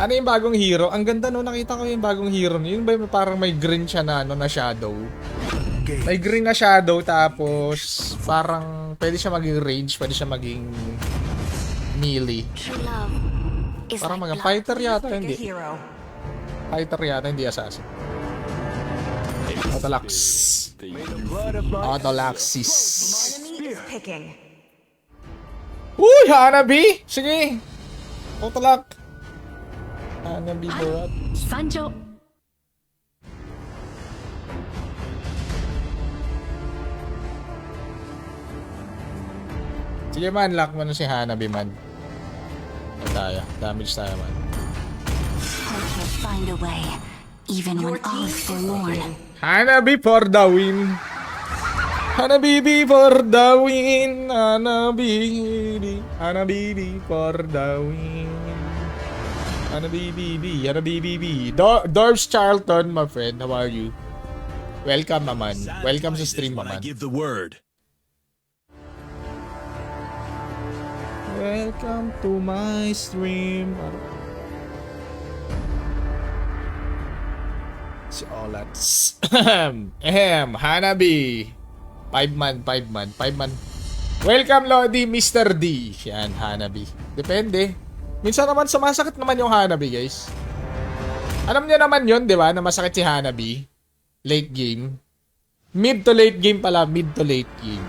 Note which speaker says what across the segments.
Speaker 1: Ano yung bagong hero? Ang ganda no, nakita ko yung bagong hero. Yun ba yung parang may green siya na, ano, na shadow? May green na shadow tapos parang pwede siya maging range, pwede siya maging melee. Parang mga fighter yata, hindi. Fighter yata, hindi assassin. Autolax. Autolaxis. Uy, Hanabi! Sige! Autolax. Hanabi Borat.
Speaker 2: Sanjo.
Speaker 1: Sige man, lock mo na si Hanabi man. Tayo, damage tayo man.
Speaker 2: He'll find a way, even when all is forlorn.
Speaker 1: Hanabi for the win. Hanabi for the win. Hanabi for the win. Hanabi. Dorbs Charlton, my friend, how are you? Welcome, maman. Welcome sa stream, maman.
Speaker 3: Give the word.
Speaker 1: Welcome to my stream. Si Olats. Hanabi. 5 man. Welcome, Lodi, Mr. D. Yan, Hanabi. Depende. Minsan naman sumasakit naman yung Hanabi, guys. Alam niyo naman yun, di ba? Na masakit si Hanabi. Late game. Mid to late game pala. Mid to late game.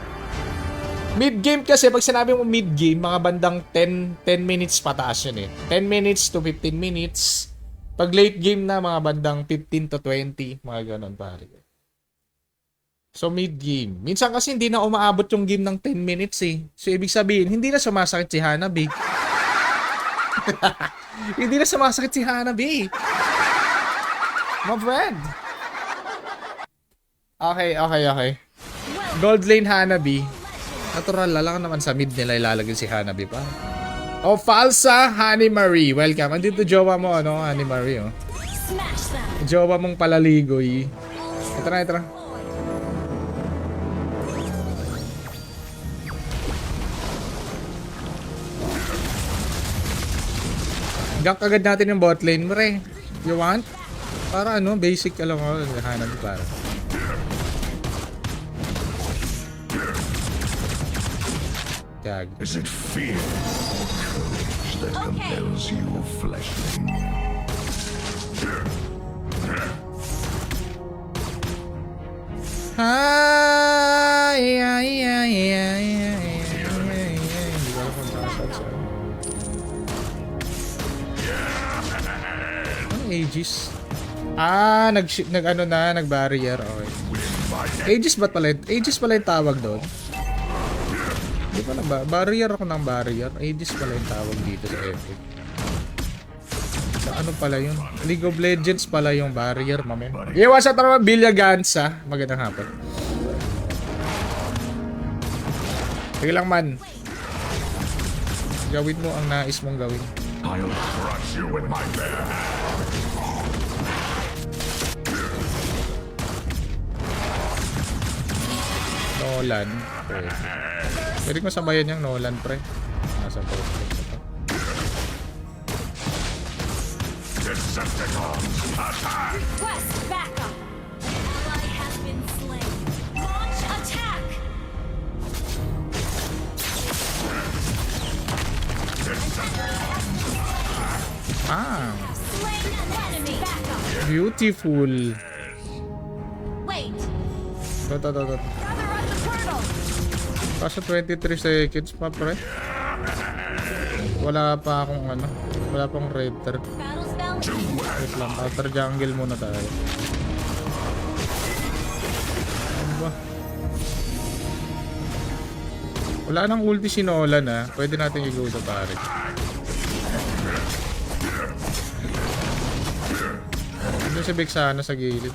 Speaker 1: Mid game kasi, pag sinabi mo mid game, mga bandang 10 minutes pataas yun eh. 10 minutes to 15 minutes. Pag late game na, mga bandang 15 to 20. Mga ganon pare. So mid game. Minsan kasi hindi na umaabot yung game ng 10 minutes eh. So ibig sabihin, hindi na sumasakit si Hanabi. Hindi na sumasakit si Hanabi. My friend. Okay. Gold lane Hanabi. Natural lang naman sa mid nila ilalagay si Hanabi pa. Oh, falsa Honey Marie. Welcome. Andito jowa mo, ano, Honey Marie, oh. Jowa mong palaligoy. Ito na. Gank agad natin yung bot lane, pre. You want? Para ano, basic alam mo, Hanabi para. Gag.
Speaker 4: Is it fear that compels you, fleshling?
Speaker 1: Hindi ko alam kung nasaan siya. Ano Aegis? Nag-barrier. Okay. Aegis ba pala? Aegis pala yung tawag doon? Hindi pala ba? Barrier ako ng barrier. Aegis pala yung tawag dito sa Epic. Sa ano pala yun? League of Legends pala yung barrier, mamen. Iwas sa trabaho, Bilyagansa. Magandang hapon. Sige lang man. Gawin mo ang nais mong gawin.
Speaker 4: I'll crush you with my bare hands.
Speaker 1: Nolan. Okay. Pwede ko sabayan yung Nolan, pre. Nasa post ko pa.
Speaker 4: Decepticons, attack!
Speaker 2: Request backup. Ally has been slain. Launch attack. Slain an enemy. Backup.
Speaker 1: Beautiful.
Speaker 2: Wait.
Speaker 1: Ito.
Speaker 2: Gather on the portal.
Speaker 1: Kaso 23 seconds pa, pre. Wala pa akong ano. Wala pang raider.
Speaker 2: Battle spell.
Speaker 1: Wait lang, outer jungle muna tayo. Ano ba? Wala nang ulti si Nolan, ha. Pwede natin i-go to pare. Ano si Vexana sa gilid?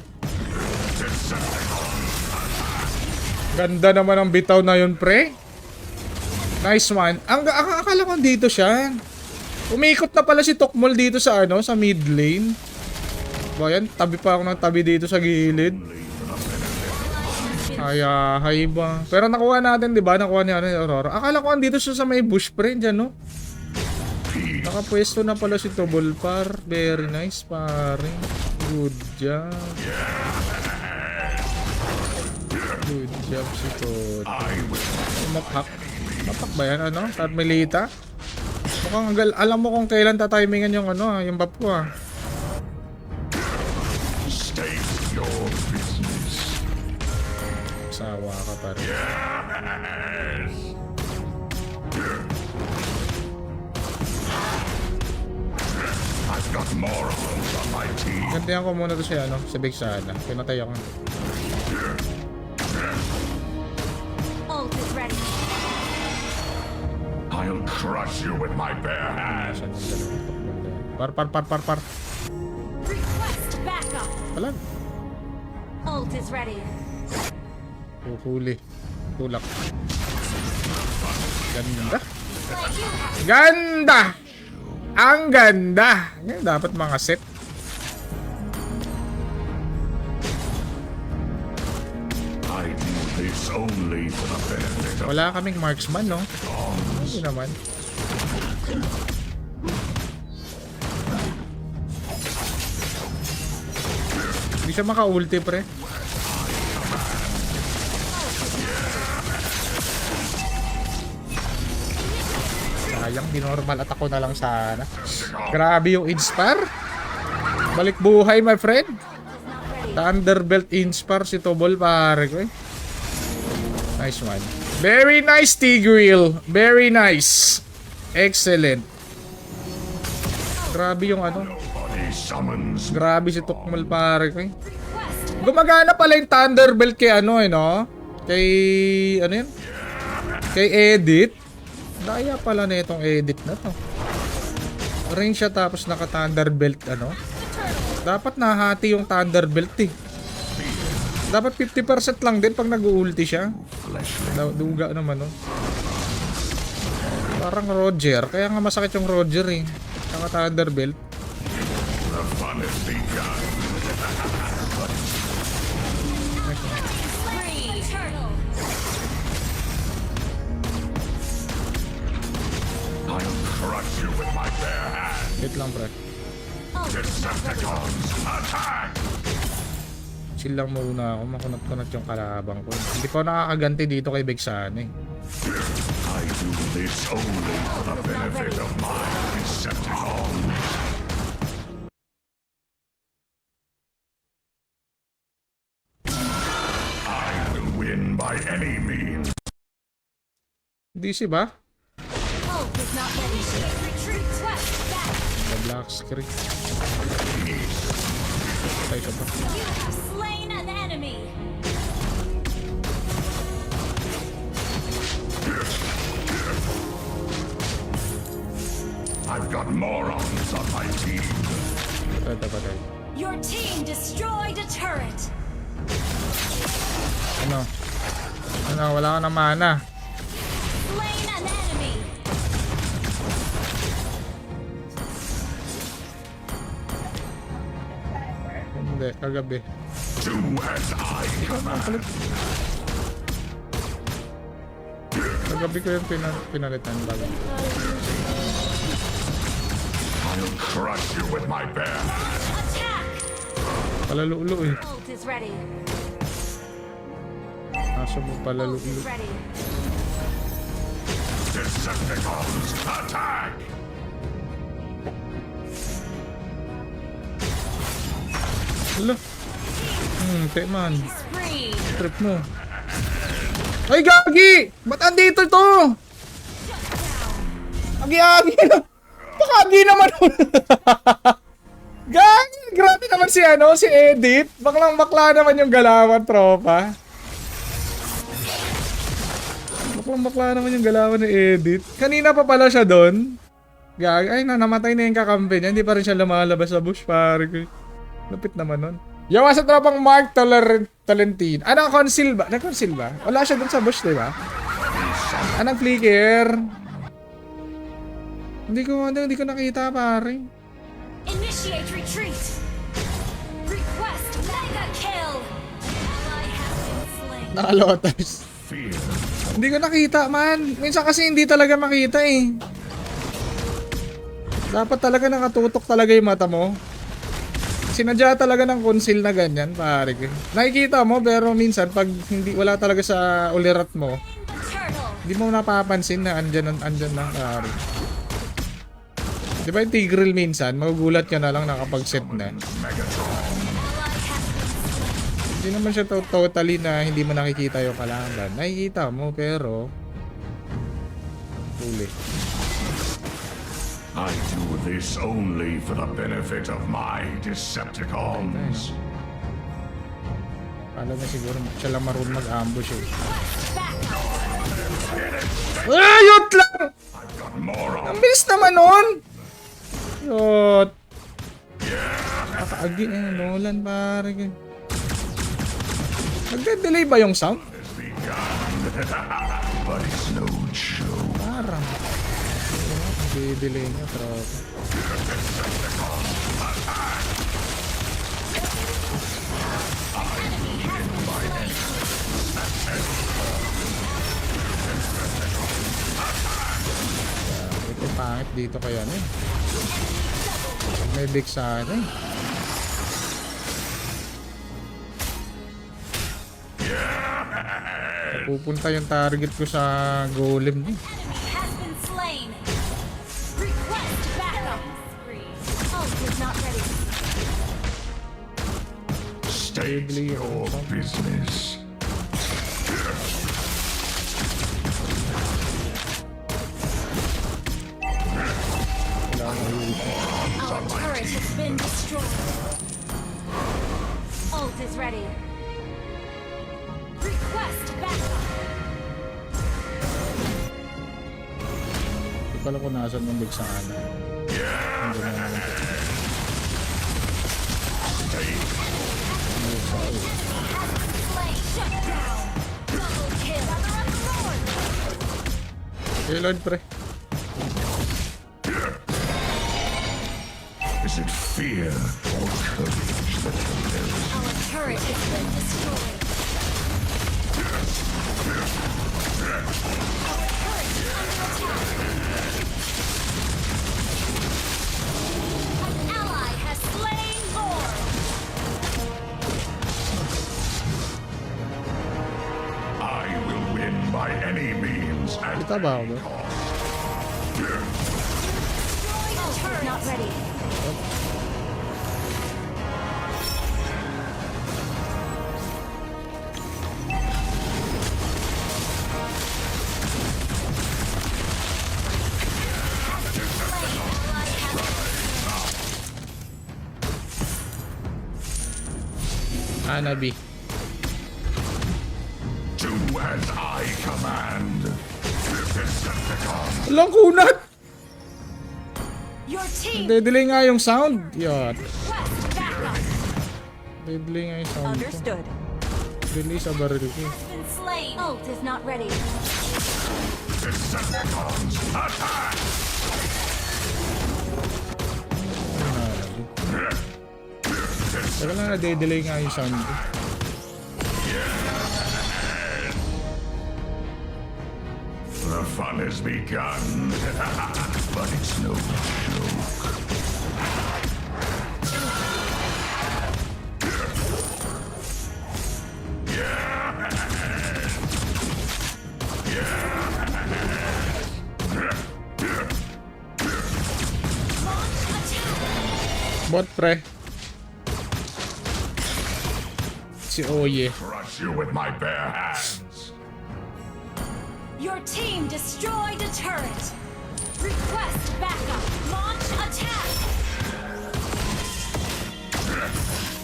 Speaker 1: Ganda naman ang bitaw na yun, pre. Nice one. Ang akala ko dito siya. Umiikot na pala si Tokmol dito sa ano, sa mid lane. Ba yan, tabi pa ako ng tabi dito sa gilid. Hay ba. Pero nakuha natin, 'di ba? Nakuha ni ano, Aurora. Akala ko andito siya sa may bush, pre, diyan, no. Nakapwesto na pala si Tobulpar. Very nice, pare. Good job. Good job si Toto. Mapak. Mapak ba yan, ano? Carmelita? Mukhang alam mo kung kailan tatimingan yung ano, yung buff ko ah.
Speaker 4: State your business.
Speaker 1: Sawa ka pa rin.
Speaker 4: Yes. I've got more arms on my team.
Speaker 1: Gantihan ko muna to si ano, si Big Sana. Pinatay ako.
Speaker 2: Ult is ready.
Speaker 4: I'll crush you with my bare hands.
Speaker 1: Saan yung dalawang takbo? Par.
Speaker 2: Request backup.
Speaker 1: Wala.
Speaker 2: Ult is ready.
Speaker 1: Huli. Tulak. Ganda.
Speaker 2: Like you have.
Speaker 1: Ganda! Ang ganda! Yan, dapat mga set.
Speaker 4: I do this only for the benefit of
Speaker 1: Wala kaming marksman, no? Hindi naman. Hindi siya maka-ulti, pre. Sayang, di-normal attack ko na lang sana. Grabe yung Inspire. Balik buhay, my friend. Thunderbelt Inspire si Tobol, pare ko eh. Nice one. Very nice, Tigreal. Very nice. Excellent. Grabe yung ano.
Speaker 4: nobody summons.
Speaker 1: Grabe si Tukmal, pare ko eh.
Speaker 2: Request.
Speaker 1: Gumagana pala yung Thunderbelt kay ano eh, no? Kay, ano yun? Kay Edit. Daya pala na itong Edit na to. Ring siya tapos naka Thunderbelt, ano? Dapat nahati yung Thunderbelt eh. Dapat 50% lang din pag nag-ulti siya. Duga naman, no? Parang Roger. Kaya nga masakit yung Roger eh. Naka Thunderbelt.
Speaker 4: The fun has begun.
Speaker 2: Free. Turtle.
Speaker 4: I'll crush you with my bare hands.
Speaker 1: Wait lang, pre.
Speaker 4: Decepticons, attack!
Speaker 1: Chill lang muna ako. Makunat-kunat yung kalabang ko. Hindi ko nakakaganti dito kay Bexane eh.
Speaker 4: I do this only for the benefit of my Decepticons. I will win by any means.
Speaker 1: DC ba?
Speaker 2: Ult is not ready. Retreat. Request back.
Speaker 1: The Black Screen. Patay ka pa.
Speaker 2: You have slain an enemy.
Speaker 4: I've got morons on my team.
Speaker 1: Patay.
Speaker 2: Your team destroyed a turret.
Speaker 1: Ano? Ano? Wala ka na mana.
Speaker 2: Slain an enemy.
Speaker 1: Hindi. Kagabi.
Speaker 4: Do as I command.
Speaker 1: Kagabi ko yung pinalitan bago.
Speaker 4: I'll crush you with my bare hands.
Speaker 2: Attack.
Speaker 1: Palalulo eh.
Speaker 2: Ult is ready.
Speaker 1: Aso mo
Speaker 2: Ult
Speaker 1: palalulo.
Speaker 2: is ready.
Speaker 4: Decepticons, attack!
Speaker 1: Hala. Teman.
Speaker 2: Spree.
Speaker 1: Trip mo. Ay, gagi! Ba't andito to? Agi-agi na. Pakagi naman. Gagi! Grabe naman si ano, si Edit. Baklang bakla naman yung galawan, tropa. Baklang bakla naman yung galawan ni Edit. Kanina pa pala siya doon. Gagi. Ay, namatay na yung kakampi niya. Hindi pa rin siya lumalabas sa bush, pare ko. Lupit naman nun. Yo, sa tropang Mark Tolentine. Ah, naka-conceal ba? Naka-conceal ba? Wala siya dun sa bush, diba? Ah, nag-flicker. Hindi ko nakita, pare.
Speaker 2: Initiate retreat. Request mega kill. Ally has been slain.
Speaker 1: Nakalotas.
Speaker 4: Fear.
Speaker 1: Hindi ko nakita, man. Minsan kasi hindi talaga makita, eh. Dapat talaga nakatutok talaga yung mata mo. Sinadya talaga ng conceal na ganyan, pare. Nakikita mo pero minsan pag hindi wala talaga sa ulirat mo,
Speaker 2: Turtle.
Speaker 1: hindi mo napapansin na andyan na, pare. Di ba yung Tigreal minsan, magugulat ka na lang nakapag-set na. Hindi naman siya totally na hindi mo nakikita yung kalaban. Nakikita mo pero huli.
Speaker 4: I do this only for the benefit of my Decepticons.
Speaker 1: Kala na siguro siya lang marunong mag-ambush eh. Ayot lang!
Speaker 4: I've got more of
Speaker 1: Ang bilis naman nun! Yot! Kakaagi eh, Nolan pare. Nagde-delay ba yung sound?
Speaker 4: this begun. But it's no joke.
Speaker 1: Parang. Nagde-delay niya, tropa. Ito pangit dito kaya ano eh. May big sa ano eh. Pupunta yung target ko sa golem eh.
Speaker 2: Has been slain. Request backup. Ult is not ready.
Speaker 4: State
Speaker 1: Deadly
Speaker 4: your
Speaker 1: also.
Speaker 4: business.
Speaker 1: Kailangan ayusin.
Speaker 2: Our turret has been destroyed. Ult is ready. Request backup.
Speaker 1: Hindi pala kung nasan yung big sa ano. Hindi na naman.
Speaker 2: Slain. Shut down. Double kill.
Speaker 1: Okay, Lord, pre.
Speaker 4: Is it fear or courage that compels you?
Speaker 2: Our turret has been destroyed. An ally has slain Lord.
Speaker 4: I will win by any means at
Speaker 1: Kita ba ako?
Speaker 2: Turret not ready.
Speaker 1: Hanabi.
Speaker 4: do as I command. Decepticons,
Speaker 1: Walang kunat!
Speaker 2: Your team
Speaker 1: Nagde-delay nga yung sound. Yot.
Speaker 2: request backup.
Speaker 1: Nagde-delay nga yung sound ko.
Speaker 2: Understood.
Speaker 1: Delay sa baril ko.
Speaker 2: Been slain. Ult is not ready.
Speaker 4: Decepticons, attack!
Speaker 1: Teka lang, nade-delay nga yung sound ko.
Speaker 4: The fun has begun, but it's no joke.
Speaker 1: Bot pre. Si Oye.
Speaker 4: Crush you with my bare hands.
Speaker 2: Your team destroyed a turret. Request backup. Launch attack.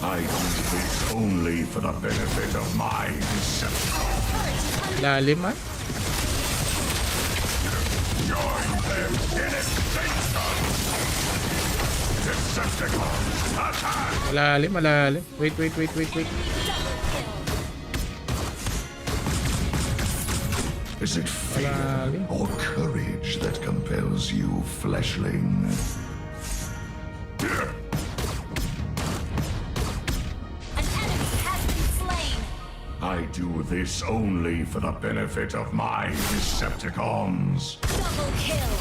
Speaker 4: I do this only for the benefit of my deception.
Speaker 2: Turret is under
Speaker 1: Lalim ah.
Speaker 4: Join them in extinction! Decepticons, attack!
Speaker 1: Malalim, malalim. Wait.
Speaker 2: double kill.
Speaker 4: Is it fear
Speaker 1: Malalim.
Speaker 4: or courage that compels you, fleshling?
Speaker 2: An enemy has been slain.
Speaker 4: I do this only for the benefit of my Decepticons.
Speaker 2: Double kill.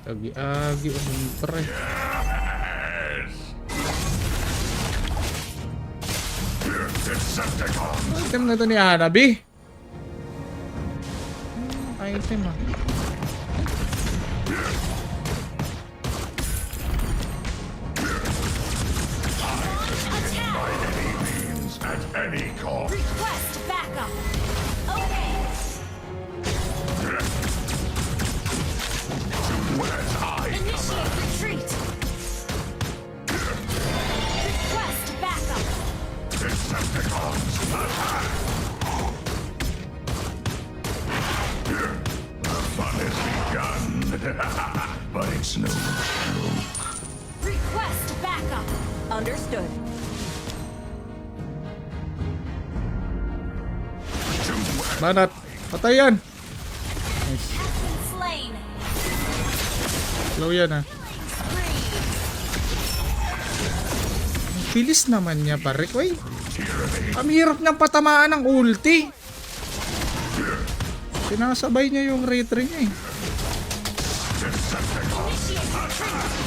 Speaker 1: Agi-agi, pre.
Speaker 4: Decepticons.
Speaker 1: Item na to ni Hanabi. Item ah.
Speaker 4: By any means, at any cost.
Speaker 2: Request backup. Okay.
Speaker 4: Where's I?
Speaker 2: Initiate retreat. Request backup.
Speaker 4: Decepticons, attack! The fun has begun. But it's no joke.
Speaker 2: Request backup. Understood.
Speaker 1: Banat. Patay yan.
Speaker 2: Slain.
Speaker 1: Slow yan ah. Ang bilis naman niya pare. Uy. Ang hirap niyang patamaan ng ulti. Sinasabay niya yung retry niya eh.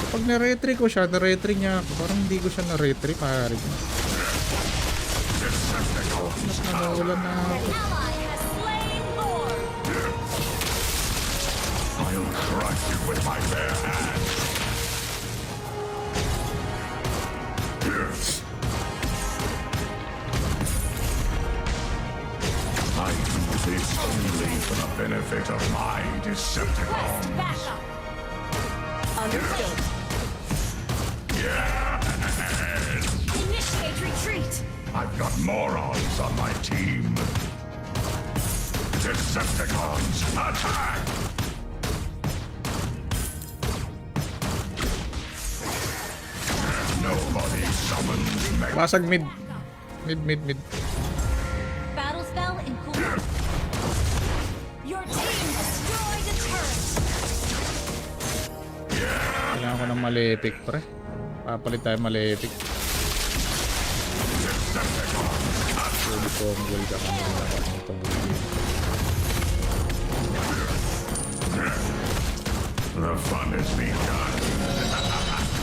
Speaker 1: Pag na-retry ko siya, na-retry niya ako. Parang hindi ko siya na-retry pare. Mas nawawalan na ako.
Speaker 2: Ally has slain Lord.
Speaker 4: I'll crush you with my bare hands. I do this only for the benefit of my
Speaker 2: Request
Speaker 4: Decepticons.
Speaker 2: backup. Understood. Initiate retreat.
Speaker 4: I've got morons on my team. Decepticons, attack! Nobody summons Mega.
Speaker 1: Basag mid. Mid.
Speaker 2: Battle spell in cooldown. Your team destroyed a turret.
Speaker 1: Kailangan ko ng Malefic pre. Papalit tayo Malefic. Pwede ko ang gold ka kami itong
Speaker 4: The fun has begun.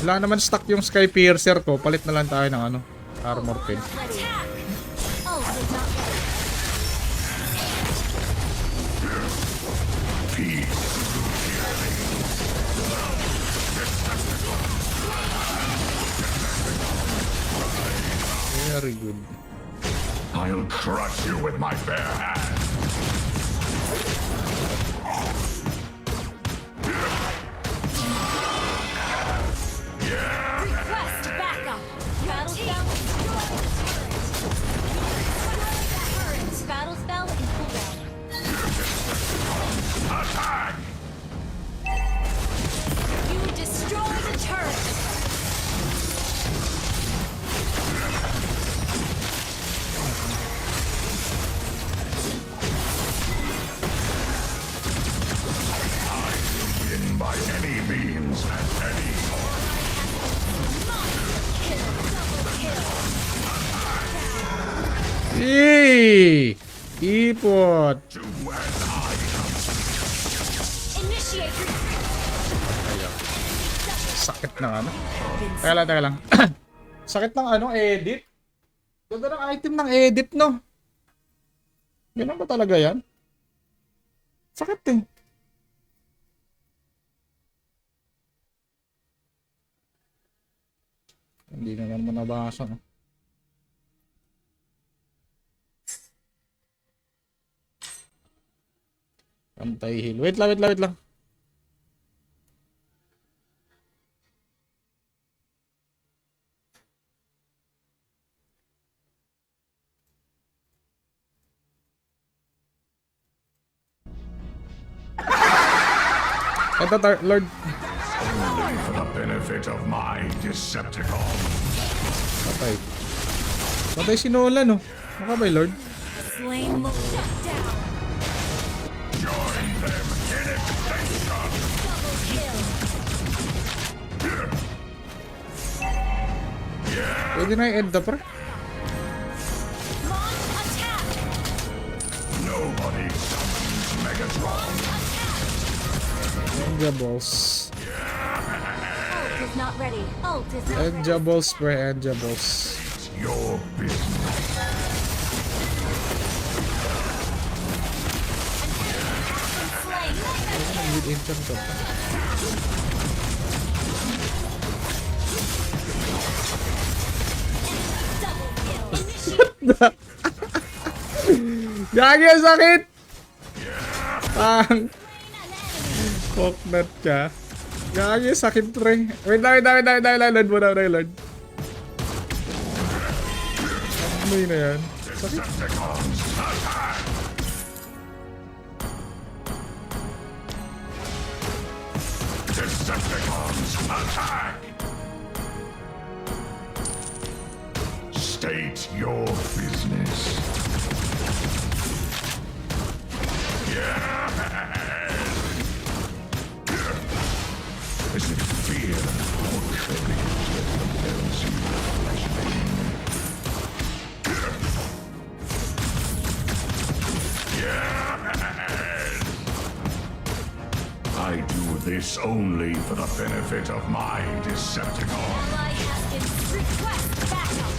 Speaker 1: wala naman stock yung Sky Piercer ko. Palit na lang tayo ng ano, armor pen.
Speaker 2: Attack. Ult is not ready.
Speaker 4: Peace.
Speaker 1: Very good.
Speaker 4: I'll crush you with my bare hands.
Speaker 2: Request backup. Battle spell destroyed. Battle spell in cooldown.
Speaker 4: Attack!
Speaker 2: You destroyed a turret.
Speaker 4: In by any means at any cost.
Speaker 2: Kill. Double kill.
Speaker 1: Yay! Ipot!
Speaker 4: To where I come.
Speaker 2: Initiate retreat.
Speaker 1: Sakit ng ano. Teka lang. Sakit ng ano, edit. Ganda ng item ng edit, no? Ganun ba talaga yan? Sakit eh. Hindi na naman nabasa, no? Anti-heal. Wait lang. Ito, Lord.
Speaker 4: Only for the benefit of my Decepticons.
Speaker 1: Patay. Patay si Nolan, no? Makabay, Lord.
Speaker 2: Slain Lord. Shut down.
Speaker 4: Join them in extinction.
Speaker 2: Double kill.
Speaker 1: Pwede na i-end up, pre.
Speaker 2: Launch attack.
Speaker 4: Nobody summons Megatron.
Speaker 1: Ninja balls.
Speaker 2: is not ready. Ult is not ready.
Speaker 1: Enjables, pre, enjables.
Speaker 4: Your business.
Speaker 2: Slain.
Speaker 1: Mid intern to.
Speaker 2: Double kill. Initiate.
Speaker 1: Gagi, ang sakit! Ang cocknut ka. Gagi, sakit pre. Wait lang, load mo na, load. Ano yun na yan? Sakit.
Speaker 4: Decepticons attack! Decepticons attack! State your business. Is it fear or courage that compels you, fleshling? I do this only for the benefit of my Decepticon.
Speaker 2: Ally has been request backup.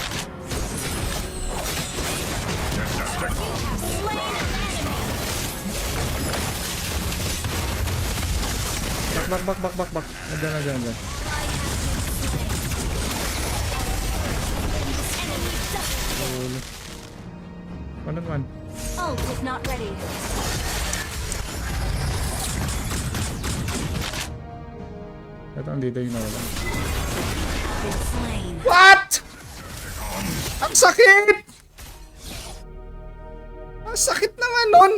Speaker 4: Decepticon.
Speaker 2: Slain an enemy.
Speaker 1: Bak. Nandiyan.
Speaker 2: Ally has been slain. Enemy double.
Speaker 1: Ano naman?
Speaker 2: Ult is not ready.
Speaker 1: Ito, andito yung nawala.
Speaker 2: Been slain.
Speaker 1: What? Ang sakit! Ang sakit naman nun!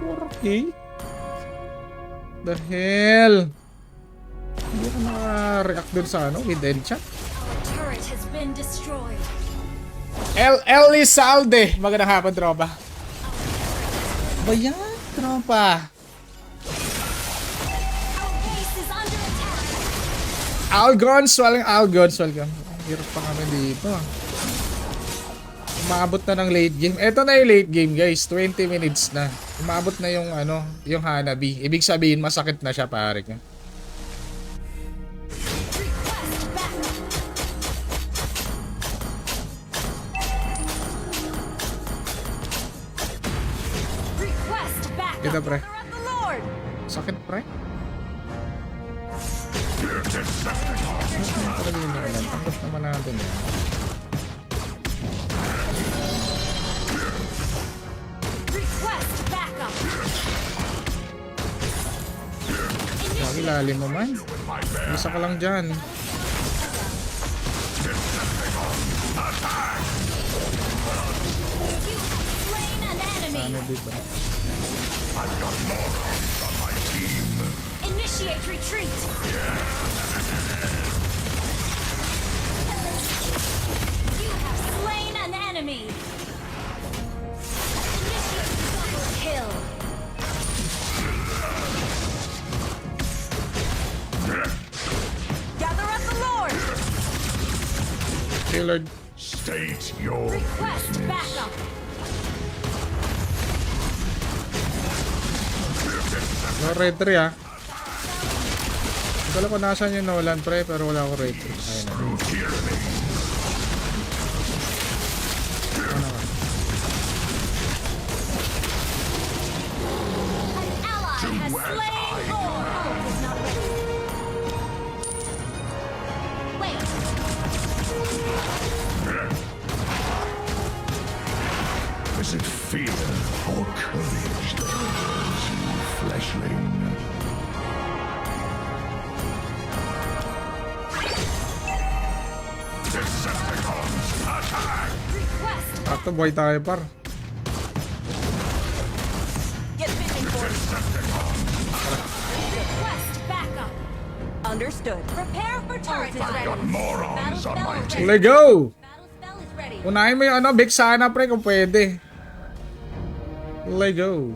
Speaker 1: 4K? The hell? Hindi ka naka-react dun sa ano, with enchant?
Speaker 2: Our turret has been destroyed.
Speaker 1: Elizalde! Magandang hapon, tropa. Ba yan, tropa?
Speaker 2: Our base is under attack.
Speaker 1: Algons, welcome. Ang hirap pa kami dito. Umabot na ng late game. Ito na yung late game, guys. 20 minutes na. Umabot na yung ano, yung Hanabi. Ibig sabihin, masakit na siya, pare.
Speaker 2: Request backup. Request backup.
Speaker 1: Kita, pre.
Speaker 2: Brother of the Lord.
Speaker 1: Sakit, pre.
Speaker 4: Decepticons.
Speaker 1: Talaga yun naman. Tanggap naman natin yan.
Speaker 2: Request backup.
Speaker 1: Lagi lalim mo man. Isa ka lang dyan.
Speaker 2: Slain an enemy.
Speaker 1: Ano dito?
Speaker 2: Initiate retreat. You have slain an enemy. Initiate double kill. Gather up the Lord.
Speaker 1: Killard.
Speaker 4: State your
Speaker 2: Request
Speaker 4: business.
Speaker 2: backup.
Speaker 1: No red 3 ah. Hindi ko nasaan yung Nolan pre, pero wala ako red 3. Ayun na.
Speaker 4: Through tyranny.
Speaker 1: Ano ka?
Speaker 2: An ally has slain Lord. Ult is not ready. Wait.
Speaker 4: Is it fear or courage that compels you, fleshling? Decepticons attack!
Speaker 2: Request.
Speaker 1: Sakto buhay tayo par.
Speaker 2: Get vision for it. Request backup.
Speaker 3: Understood.
Speaker 2: Prepare for turret is ready.
Speaker 4: Got morons on my
Speaker 2: Battle
Speaker 4: team.
Speaker 1: Let's go!
Speaker 2: Battle spell is ready.
Speaker 1: Unahin mo yung ano, Big sana pre kung pwede. Let's go.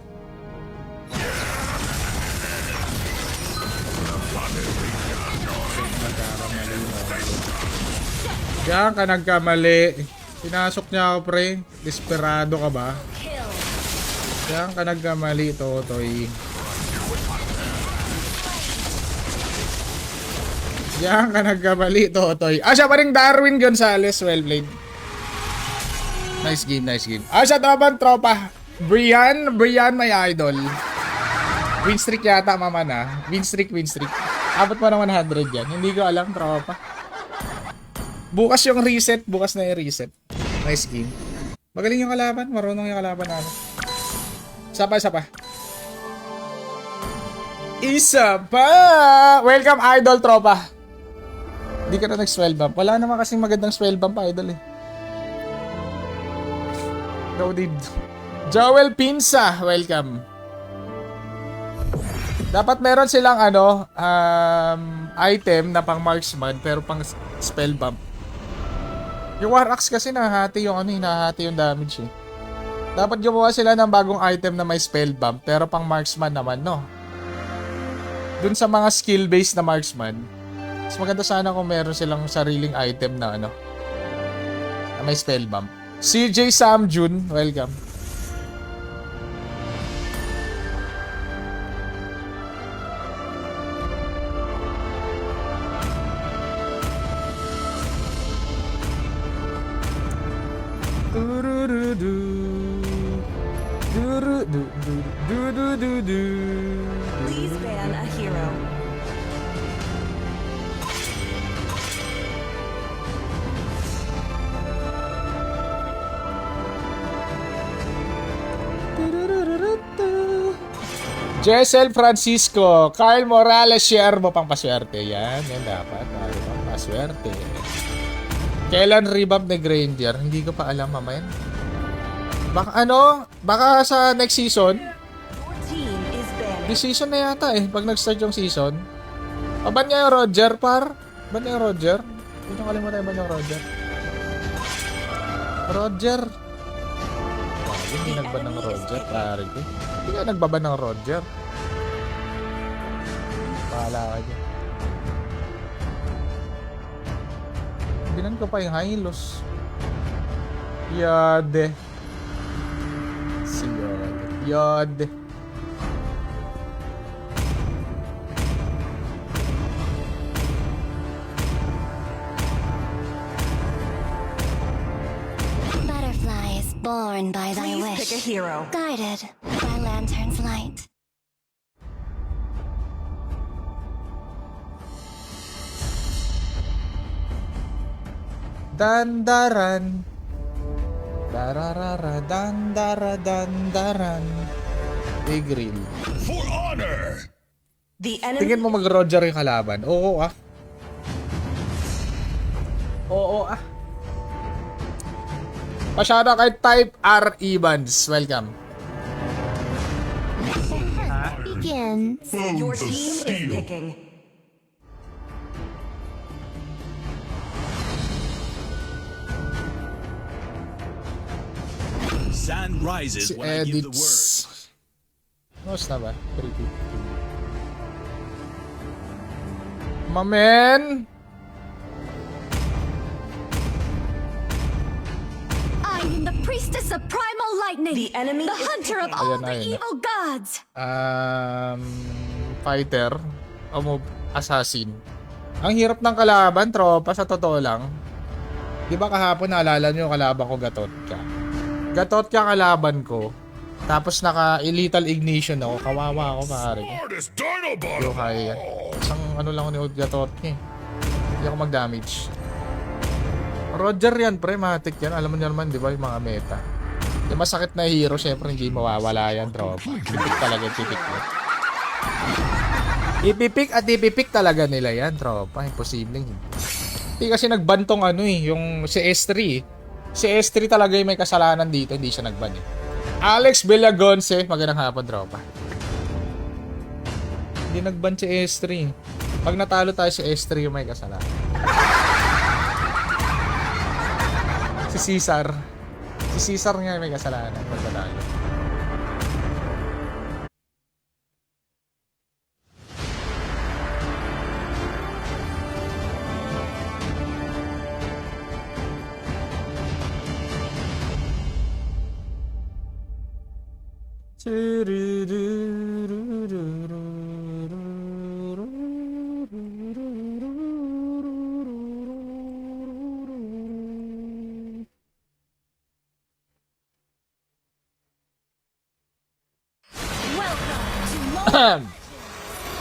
Speaker 1: Diyan ka nagkamali. Pinasok niya ako pre. Desperado ka ba?
Speaker 2: Kill.
Speaker 1: Diyan ka nagkamali, Totoy. Diyan ka nagkamali, Totoy. Siya pa rin Darwin Gonzalez. Well played. Nice game, nice game. Siya tropa. Brian, my idol. Win streak yata, mama na. Win streak. Abot pa ng 100 yan. Hindi ko alam, tropa. Bukas yung reset. Bukas na yung reset. Nice game. Magaling yung kalaban. Marunong yung kalaban namin. Isa pa. Isa pa! Welcome, idol, tropa. Hindi ka na nag-swell bump. Wala naman kasing magandang swell bump, idol eh. No need. Joel Pinsa, welcome. Dapat meron silang item na pang marksman pero pang spell bump. Yung War Axe kasi nahahati yung damage eh. Dapat gumawa sila ng bagong item na may spell bump pero pang marksman naman, no? Dun sa mga skill-based na marksman, mas maganda sana kung meron silang sariling item na na may spell bump. CJ Samjun, welcome.
Speaker 3: Please ban a hero.
Speaker 1: Jessel Francisco, Carl Morales, share mo pang paswerte. Yan dapat. Pang paswerte. Kailan revamp ni Granger? Hindi ko pa alam, mamayan. Baka sa next season.
Speaker 3: Your team is banned.
Speaker 1: This season na yata eh, pag nag-start yung season. Ban niya yung Roger, par? Ban niya yung Roger? Hindi ko kalimutan ban yung Roger. Roger. Hindi nagban ng Roger, pare ko. Hindi ka nagbaban ng Roger. Pahala ka dyan. Binan ko pa yung Hylos. Yade. Si Yade.
Speaker 5: Butterfly is born by thy
Speaker 3: Please
Speaker 5: wish,
Speaker 3: pick a hero.
Speaker 5: guided by lantern's light.
Speaker 1: Dandaran. Dararara, dandaran. Tigreal.
Speaker 4: For honor!
Speaker 3: The enemy
Speaker 1: Tingin mo mag-Roger yung kalaban? Oo ah. Masyado kay Type R Evans. Welcome.
Speaker 5: Begins.
Speaker 3: Your team is picking.
Speaker 6: Sun rises
Speaker 1: Si
Speaker 6: when I give the word.
Speaker 1: Edits. Nos na ba? 350. Mamen!
Speaker 5: I am the priestess of primal lightning,
Speaker 3: The enemy
Speaker 5: the
Speaker 3: is
Speaker 5: hunter of
Speaker 3: picking.
Speaker 5: all
Speaker 1: Ayan,
Speaker 5: the
Speaker 1: ayan.
Speaker 5: evil gods.
Speaker 1: Fighter. O assassin. Ang hirap ng kalaban, tropa, sa totoo lang. Di ba kahapon naalala nyo yung kalaban ko, Gatotka? Gatotka kalaban ko. Tapos naka-lethal ignition ako. Kawawa ako, pare.
Speaker 4: Hardest Dinobot!
Speaker 1: Yung kaya yan. Isang lang ako ni Gatotka eh. Hindi ako mag-damage. Roger yan, pre. Matic yan. Alam mo nyo naman, di ba, yung mga meta. Yung masakit na hero, syempre hindi mawawala yan, tropa. Pipik talaga, pipik yan. Ipipik at ipipik talaga nila yan, tropa. Imposibleng hindi. Hindi kasi nagbantong yung si S3 eh. Si S3 talaga yung may kasalanan dito, hindi siya nagban eh. Alex Villagonce, magandang hapon, tropa. Hindi nagban si S3. Pag natalo tayo si S3 yung may kasalanan. Si Caesar. Si Caesar nga yung may kasalanan pag natalo.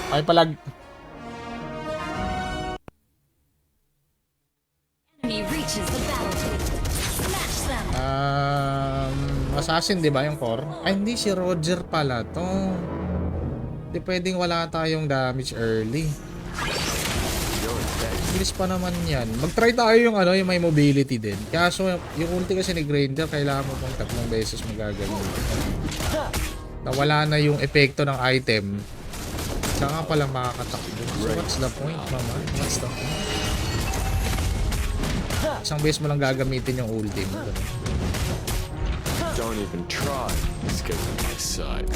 Speaker 1: Ay palag.
Speaker 2: Enemy reaches the battlefield. Smash them.
Speaker 1: Assassin, di ba yung core? Ay, hindi. Si Roger pala to. Hindi pwedeng wala tayong damage early. Bilis pa naman yan. Mag-try tayo yung ano, yung may mobility din. Kaso, yung ulti kasi ni Granger, kailangan mo pang 3 beses magagamit. Nawala na yung epekto ng item. Saka pala makakatakbo. So, what's the point, mama? What's the point? Isang beses mo lang gagamitin yung ulti mo.
Speaker 6: Don't even try. Let's get to my side.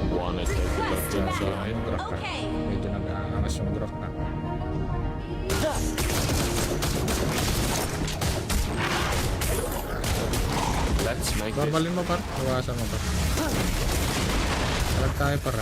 Speaker 6: Wanna take a look inside?
Speaker 1: Graph ka.
Speaker 2: Okay.
Speaker 1: Medyo nag-aangas yung graph na.
Speaker 6: Let's make it.
Speaker 1: Barbalin mo par. Iwasan mo par. Talag tayo para.